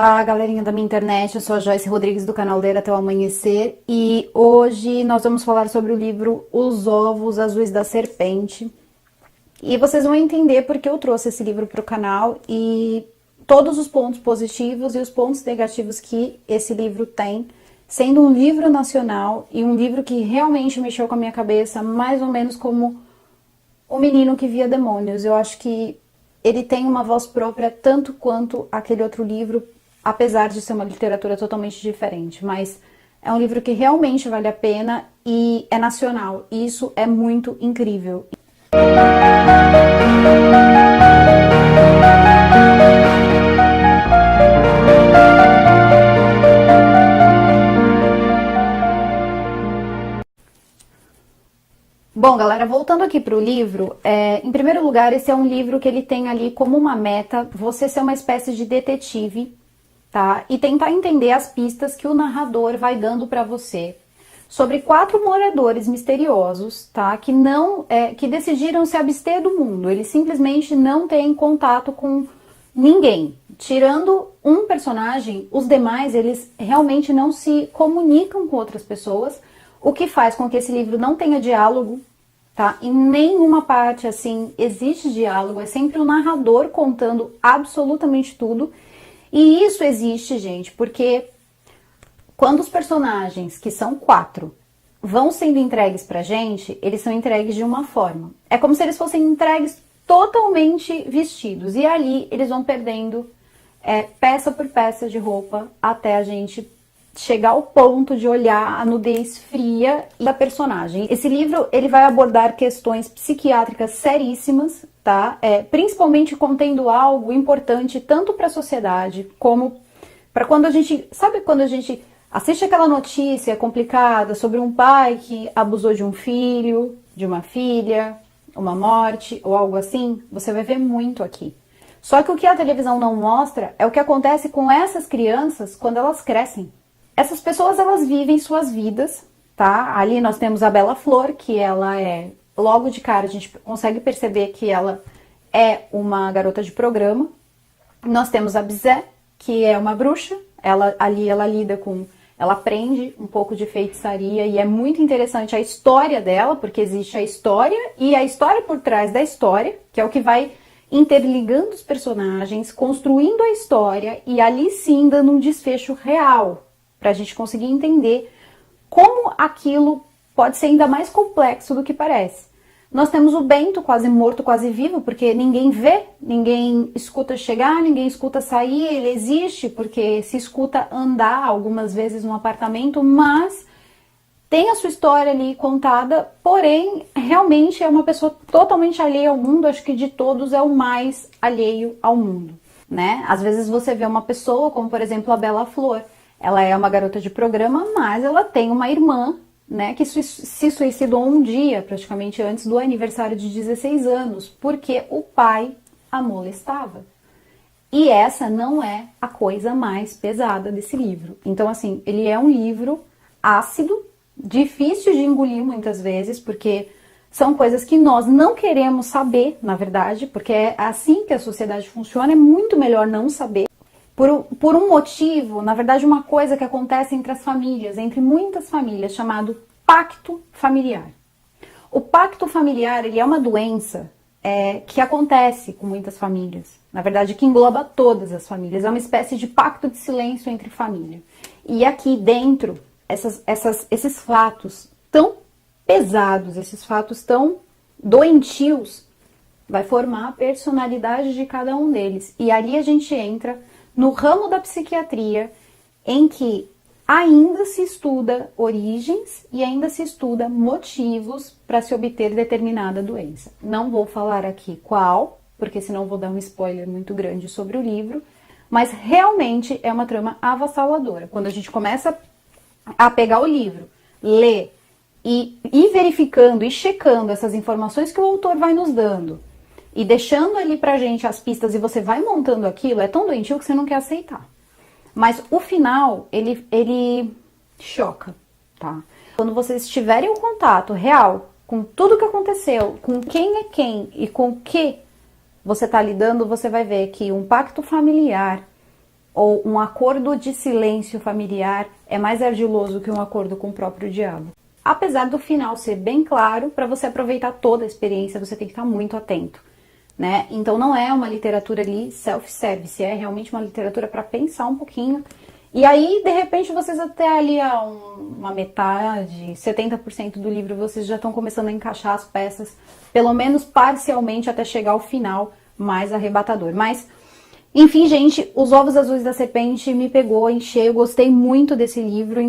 Olá, galerinha da minha internet, eu sou a Joyce Rodrigues do canal Ler Até o Amanhecer e hoje nós vamos falar sobre o livro Os Ovos Azuis da Serpente. E vocês vão entender porque eu trouxe esse livro para o canal e todos os pontos positivos e os pontos negativos que esse livro tem, sendo um livro nacional e um livro que realmente mexeu com a minha cabeça, mais ou menos como O Menino que Via Demônios. Eu acho que ele tem uma voz própria tanto quanto aquele outro livro, apesar de ser uma literatura totalmente diferente, mas é um livro que realmente vale a pena e é nacional, e isso é muito incrível. Bom, galera, voltando aqui para o livro, em primeiro lugar, esse é um livro que ele tem ali como uma meta você ser uma espécie de detetive, tá? E tentar entender as pistas que o narrador vai dando para você sobre 4 moradores misteriosos, tá? Que decidiram se abster do mundo. Eles simplesmente não têm contato com ninguém. Tirando um personagem, os demais, eles realmente não se comunicam com outras pessoas, o que faz com que esse livro não tenha diálogo, tá? Em nenhuma parte, assim, existe diálogo, é sempre o narrador contando absolutamente tudo. E isso existe, gente, porque quando os personagens, que são 4, vão sendo entregues pra gente, eles são entregues de uma forma. É como se eles fossem entregues totalmente vestidos. E ali eles vão perdendo peça por peça de roupa até a gente chegar ao ponto de olhar a nudez fria da personagem. Esse livro, ele vai abordar questões psiquiátricas seríssimas, tá? Principalmente contendo algo importante tanto para a sociedade como para quando a gente... Sabe quando a gente assiste aquela notícia complicada sobre um pai que abusou de um filho, de uma filha, uma morte ou algo assim? Você vai ver muito aqui. Só que o que a televisão não mostra é o que acontece com essas crianças quando elas crescem. Essas pessoas, elas vivem suas vidas, tá? Ali nós temos a Bela Flor, que ela logo de cara a gente consegue perceber que ela é uma garota de programa. Nós temos a Bizé, que é uma bruxa. Ela lida com... Ela aprende um pouco de feitiçaria e é muito interessante a história dela, porque existe a história e a história por trás da história, que é o que vai interligando os personagens, construindo a história e ali sim dando um desfecho real, para a gente conseguir entender como aquilo pode ser ainda mais complexo do que parece. Nós temos o Bento, quase morto, quase vivo, porque ninguém vê, ninguém escuta chegar, ninguém escuta sair, ele existe porque se escuta andar algumas vezes no apartamento, mas tem a sua história ali contada, porém, realmente é uma pessoa totalmente alheia ao mundo, acho que de todos é o mais alheio ao mundo, né? Às vezes você vê uma pessoa, como por exemplo a Bela Flor, ela é uma garota de programa, mas ela tem uma irmã, né, que se suicidou um dia, praticamente antes do aniversário de 16 anos, porque o pai a molestava. E essa não é a coisa mais pesada desse livro. Então, assim, ele é um livro ácido, difícil de engolir muitas vezes, porque são coisas que nós não queremos saber, na verdade, porque é assim que a sociedade funciona, é muito melhor não saber. Por um motivo, na verdade, uma coisa que acontece entre as famílias, entre muitas famílias, chamado pacto familiar. O pacto familiar, ele é uma doença que acontece com muitas famílias. Na verdade, que engloba todas as famílias. É uma espécie de pacto de silêncio entre família. E aqui dentro, esses fatos tão pesados, esses fatos tão doentios, vai formar a personalidade de cada um deles. E ali a gente entra no ramo da psiquiatria, em que ainda se estuda origens e ainda se estuda motivos para se obter determinada doença. Não vou falar aqui qual, porque senão vou dar um spoiler muito grande sobre o livro, mas realmente é uma trama avassaladora. Quando a gente começa a pegar o livro, ler e ir verificando e checando essas informações que o autor vai nos dando, e deixando ali pra gente as pistas e você vai montando aquilo, é tão doentio que você não quer aceitar. Mas o final, ele choca, tá? Quando vocês tiverem um contato real com tudo que aconteceu, com quem é quem e com o que você tá lidando, você vai ver que um pacto familiar ou um acordo de silêncio familiar é mais ardiloso que um acordo com o próprio diabo. Apesar do final ser bem claro, para você aproveitar toda a experiência, você tem que estar muito atento, né? Então não é uma literatura ali self-service, é realmente uma literatura para pensar um pouquinho. E aí, de repente, vocês até ali a uma metade, 70% do livro, vocês já estão começando a encaixar as peças, pelo menos parcialmente, até chegar ao final mais arrebatador. Mas, enfim, gente, Os Ovos Azuis da Serpente me pegou em cheio, gostei muito desse livro.